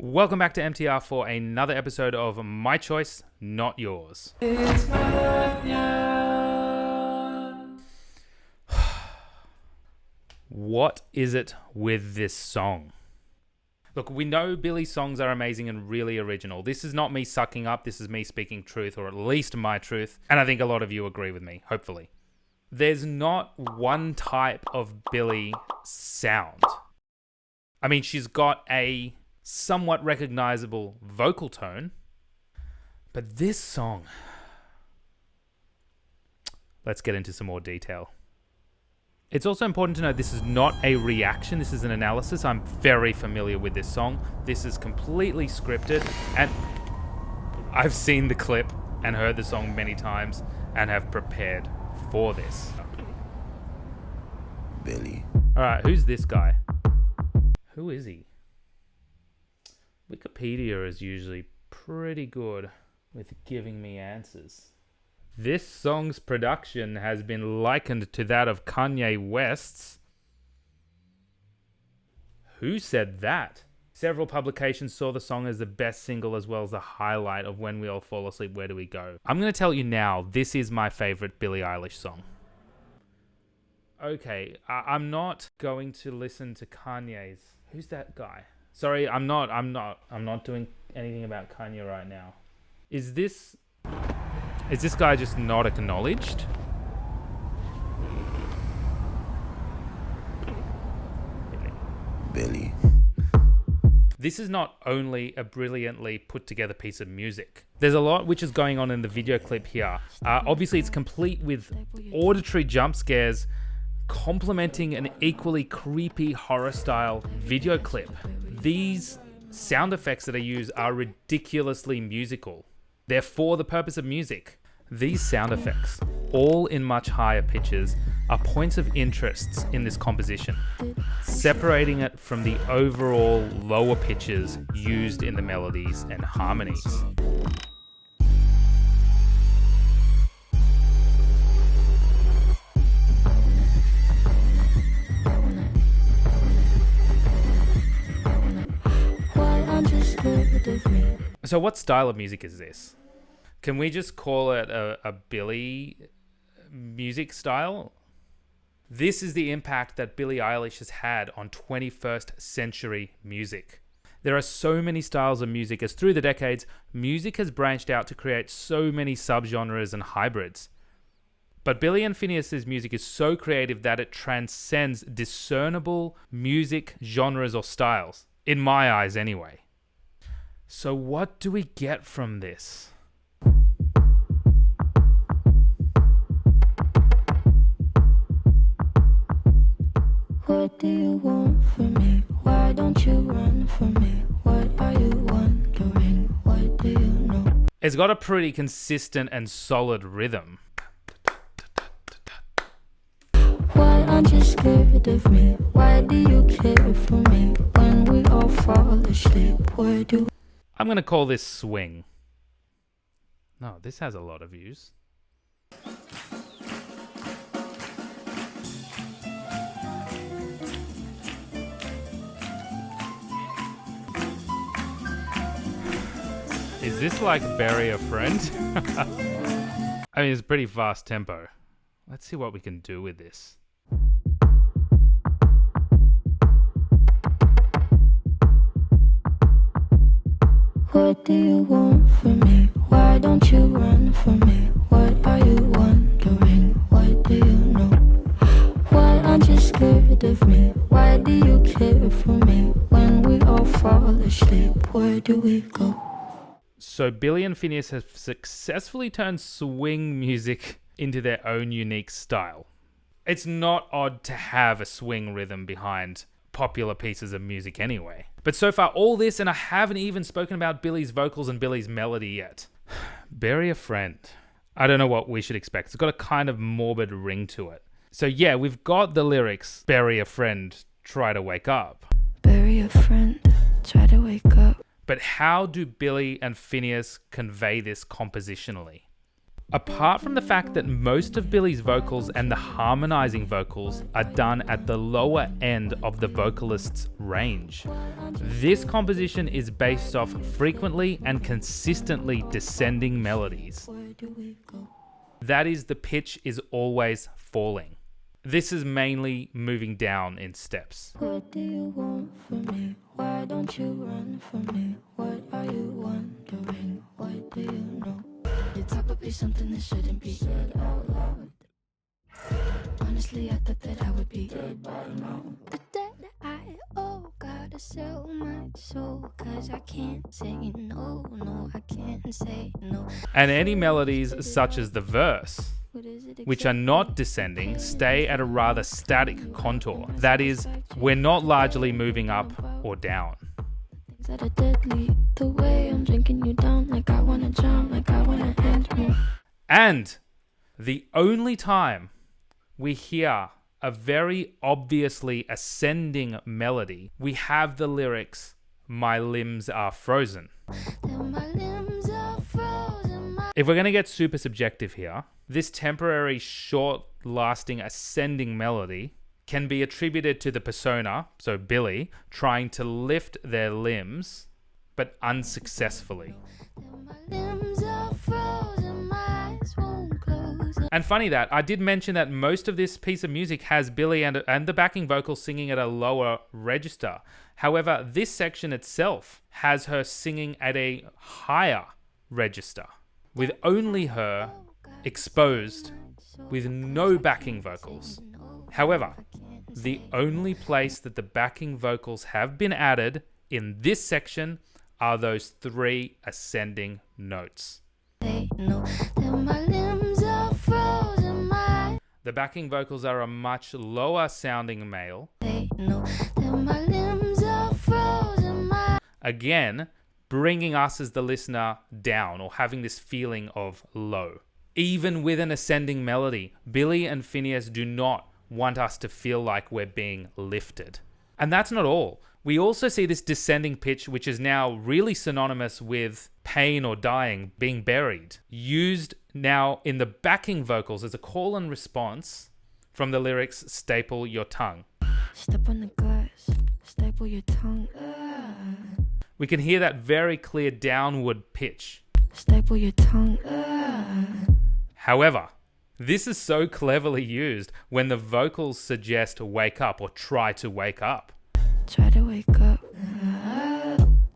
Welcome back to MTR for another episode of My Choice, Not Yours. It's What is it with this song? Look, we know Billie's songs are amazing and really original. This is not me sucking up, this is me speaking truth, or at least my truth, and I think a lot of you agree with me, hopefully. There's not one type of Billie sound. I mean, she's got a somewhat recognizable vocal tone, but this song... Let's get into some more detail. It's also important to note this is not a reaction, this is an analysis. I'm very familiar with this song. This is completely scripted, and I've seen the clip and heard the song many times and have prepared for this. Billie. Alright, who's this guy? Who is he? Wikipedia is usually pretty good with giving me answers. This song's production has been likened to that of Kanye West's. Who said that? Several publications saw the song as the best single as well as the highlight of When We All Fall Asleep, Where Do We Go? I'm going to tell you now, this is my favorite Billie Eilish song. Okay, I'm not going to listen to Kanye's. Who's that guy? Sorry, I'm not doing anything about Kanye right now. Is this guy just not acknowledged? Billie. This is not only a brilliantly put together piece of music. There's a lot which is going on in the video clip here. Obviously, it's complete with auditory jump scares, complementing an equally creepy horror-style video clip. These sound effects that I use are ridiculously musical. They're for the purpose of music. These sound effects, all in much higher pitches, are points of interest in this composition, separating it from the overall lower pitches used in the melodies and harmonies. So what style of music is this? Can we just call it a Billie music style? This is the impact that Billie Eilish has had on 21st century music. There are so many styles of music as through the decades, music has branched out to create so many subgenres and hybrids. But Billie and Finneas' music is so creative that it transcends discernible music genres or styles, in my eyes anyway. So what do we get from this? What do you want from me? Why don't you run from me? What are you wondering? What do you know? It's got a pretty consistent and solid rhythm. Why aren't you scared of me? Why do you care for me? When we all fall asleep, where do... I'm going to call this swing. No, this has a lot of views. Is this like Bury a Friend? I mean, it's pretty fast tempo. Let's see what we can do with this. What do you want from me? Why don't you run from me? What are you wondering? What do you know? Why aren't you scared of me? Why do you care for me? When we all fall asleep, where do we go? So Billie and Finneas have successfully turned swing music into their own unique style. It's not odd to have a swing rhythm behind popular pieces of music anyway. But so far, all this, and I haven't even spoken about Billie's vocals and Billie's melody yet. Bury a Friend. I don't know what we should expect. It's got a kind of morbid ring to it. So yeah, we've got the lyrics, bury a friend, try to wake up. Bury a friend, try to wake up. But how do Billie and Finneas convey this compositionally? Apart from the fact that most of Billie's vocals and the harmonizing vocals are done at the lower end of the vocalist's range, this composition is based off frequently and consistently descending melodies. That is, the pitch is always falling. This is mainly moving down in steps. What do you want from me? Why don't you run from me? What are you wondering? What do you know? Your talk would be something that shouldn't be said out loud. Honestly, I thought that I would be dead by now. The debt that I owe, gotta sell my soul, 'cause I can't say no, no, I can't say no. And any melodies such as the verse, which are not descending, stay at a rather static contour. That is, we're not largely moving up or down. That are deadly. The way I'm drinking you down, like I wanna drown, like I wanna end me. And the only time we hear a very obviously ascending melody, we have the lyrics, "My limbs are frozen." Then my limbs are frozen. If we're going to get super subjective here, this temporary, short-lasting ascending melody can be attributed to the persona, so Billie, trying to lift their limbs, but unsuccessfully. Then my limbs are frozen, my eyes won't close. And funny that, I did mention that most of this piece of music has Billie and the backing vocals singing at a lower register. However, this section itself has her singing at a higher register, with only her exposed with no backing vocals. However, the only place that the backing vocals have been added in this section are those 3 ascending notes. The backing vocals are a much lower sounding male. Again, bringing us as the listener down, or having this feeling of low. Even with an ascending melody, Billie and Finneas do not want us to feel like we're being lifted. And that's not all. We also see this descending pitch, which is now really synonymous with pain or dying, being buried, used now in the backing vocals as a call and response from the lyrics, "Staple your tongue." Step on the glass, staple your tongue. We can hear that very clear downward pitch. Staple your tongue. However, this is so cleverly used when the vocals suggest wake up or try to wake up. Try to wake up.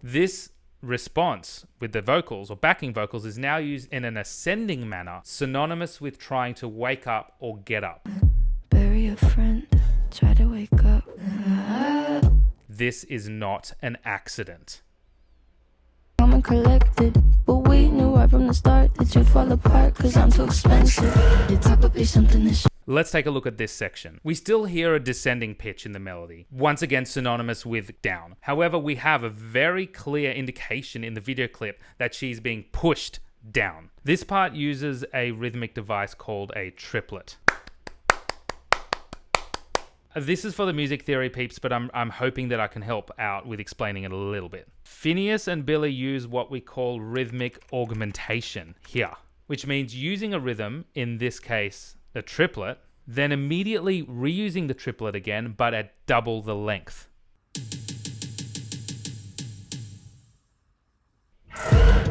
This response with the vocals or backing vocals is now used in an ascending manner, synonymous with trying to wake up or get up. Bury a friend. Try to wake up. This is not an accident. I'm and collected, but we knew right from the start that you'd fall apart, 'cause I'm too expensive. Your top would be something that Let's take a look at this section. We still hear a descending pitch in the melody, once again synonymous with down. However, we have a very clear indication in the video clip that she's being pushed down. This part uses a rhythmic device called a triplet. This is for the music theory peeps, but I'm hoping that I can help out with explaining it a little bit. Finneas and Billie use what we call rhythmic augmentation here, which means using a rhythm, in this case a triplet, then immediately reusing the triplet again, but at double the length.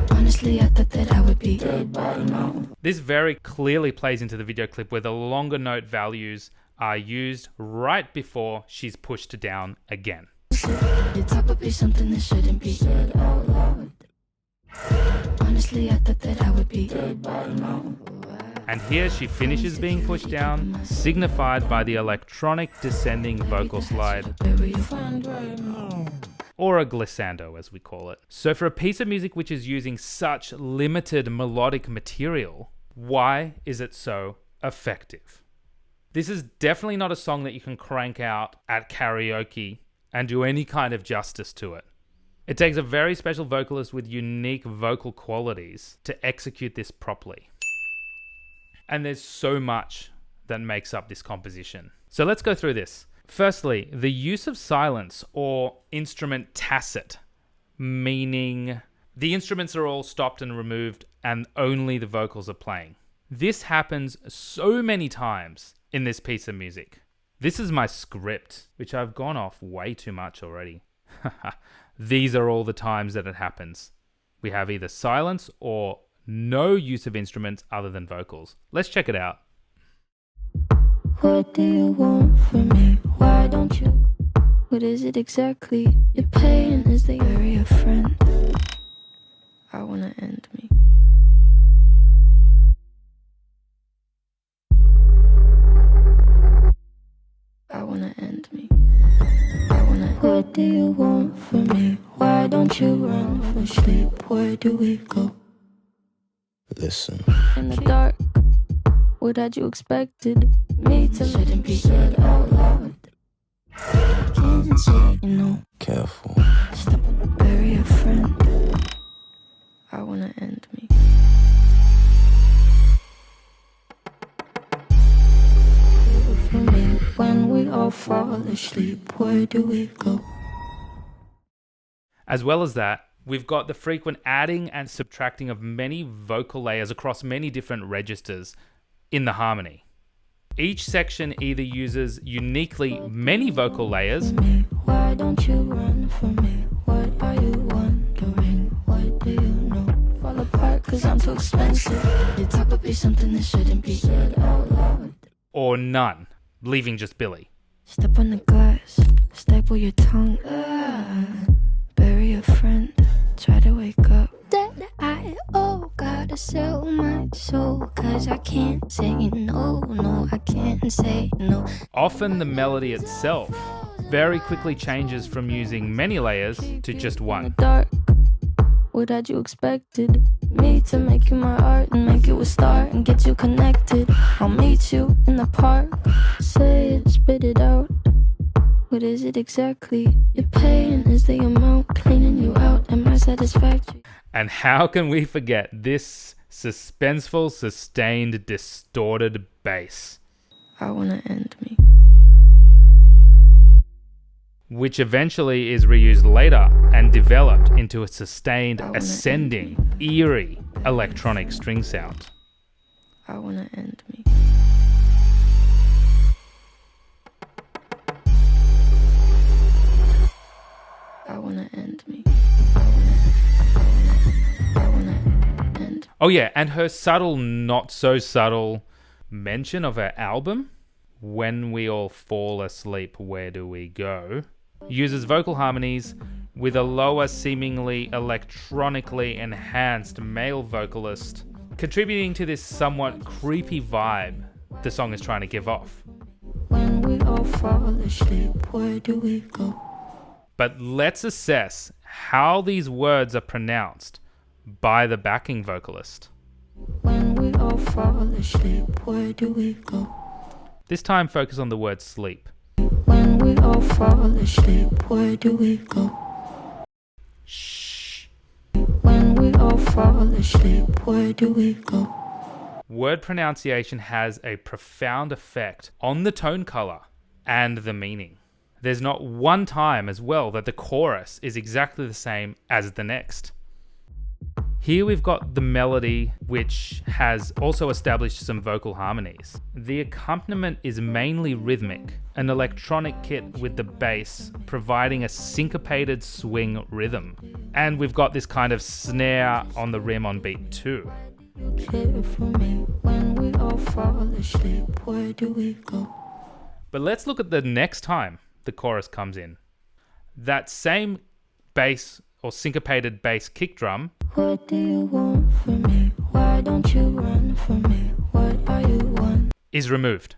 Honestly, I thought that I would be dead by now. This very clearly plays into the video clip where the longer note values are used right before she's pushed down again. Your top would be something that shouldn't be said out loud. Honestly, I thought that I would be dead by now. And here she finishes being pushed down, signified by the electronic descending vocal slide, or a glissando as we call it. So for a piece of music which is using such limited melodic material, why is it so effective? This is definitely not a song that you can crank out at karaoke and do any kind of justice to it. It takes a very special vocalist with unique vocal qualities to execute this properly. And there's so much that makes up this composition. So let's go through this. Firstly, the use of silence or instrument tacit, meaning the instruments are all stopped and removed and only the vocals are playing. This happens so many times in this piece of music. This is my script, which I've gone off way too much already. These are all the times that it happens. We have either silence or no use of instruments other than vocals. Let's check it out. What do you want from me? Why don't you? What is it exactly? Your pain is the area friend. I wanna end me. I wanna end me. I wanna. What do you want from me? Why don't you run for sleep? Where do we go? Listen. In the dark, what had you expected? Me to shouldn't be said out loud. Can't say you know. Careful. Step up, bury a friend. I wanna end me. For me, when we all fall asleep, where do we go? As well as that, we've got the frequent adding and subtracting of many vocal layers across many different registers in the harmony. Each section either uses uniquely many vocal layers, Why don't you run from me? What are you wondering? What do you know? Fall apart cause I'm too expensive. You talk about something that shouldn't be said out loud. or none, leaving just Billie. Step on the glass, staple your tongue. Bury a friend, try to wake up. That I gotta sell my soul, cause I can't say no, I can't say no. Often the melody itself very quickly changes from using many layers to just In the one. dark, what had you expected? Me to make you my art and make you a star and get you connected. I'll meet you in the park. Say it, spit it out. What is it exactly? Your pain is the amount cleaning you out. Am I satisfactory? And how can we forget this suspenseful, sustained, distorted bass, I wanna end me. which eventually is reused later and developed into a sustained, ascending, eerie electronic string sound. I wanna end me. I wanna end me. I wanna end. Oh yeah, and her subtle, not so subtle mention of her album, When We All Fall Asleep, Where Do We Go, uses vocal harmonies with a lower, seemingly electronically enhanced male vocalist, contributing to this somewhat creepy vibe the song is trying to give off. When we all fall asleep, where do we go? But let's assess how these words are pronounced by the backing vocalist. When we all fall asleep, where do we go? This time focus on the word sleep. When we all fall asleep, where do we go? Shh. When we all fall asleep, where do we go? Word pronunciation has a profound effect on the tone color and the meaning. There's not one time as well that the chorus is exactly the same as the next. Here we've got the melody, which has also established some vocal harmonies. The accompaniment is mainly rhythmic, an electronic kit with the bass providing a syncopated swing rhythm. And we've got this kind of snare on the rim on beat 2. You care for me when we all fall asleep, where do we go? But let's look at the next time the chorus comes in. That same bass or syncopated bass kick drum What do you want from me? Why don't you run from me? What are you want? is removed.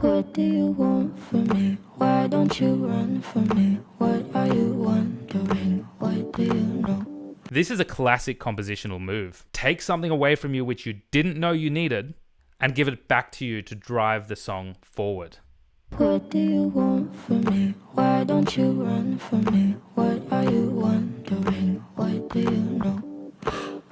What do you want from me? Why don't you run from me? What are you wondering? What do you know? This is a classic compositional move. Take something away from you which you didn't know you needed and give it back to you to drive the song forward. What do you want from me? Why don't you run from me? What are you wondering? What do you know?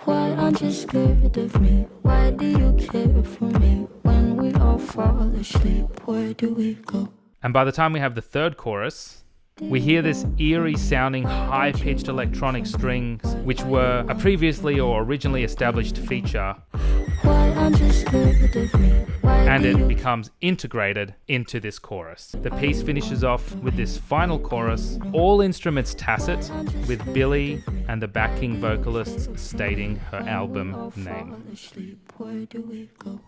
Why aren't you scared of me? Why do you care for me? When we all fall asleep, where do we go? And by the time we have the third chorus, we hear this eerie sounding high-pitched electronic strings which were a previously or originally established feature Why aren't you scared of me? Why And do it you becomes integrated into this chorus. The piece finishes off with this final chorus, all instruments tacit, with Billie and the backing vocalists stating her album name. fall asleep? Where do we go?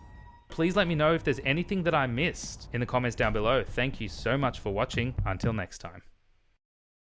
Please let me know if there's anything that I missed in the comments down below. Thank you so much for watching. Until next time.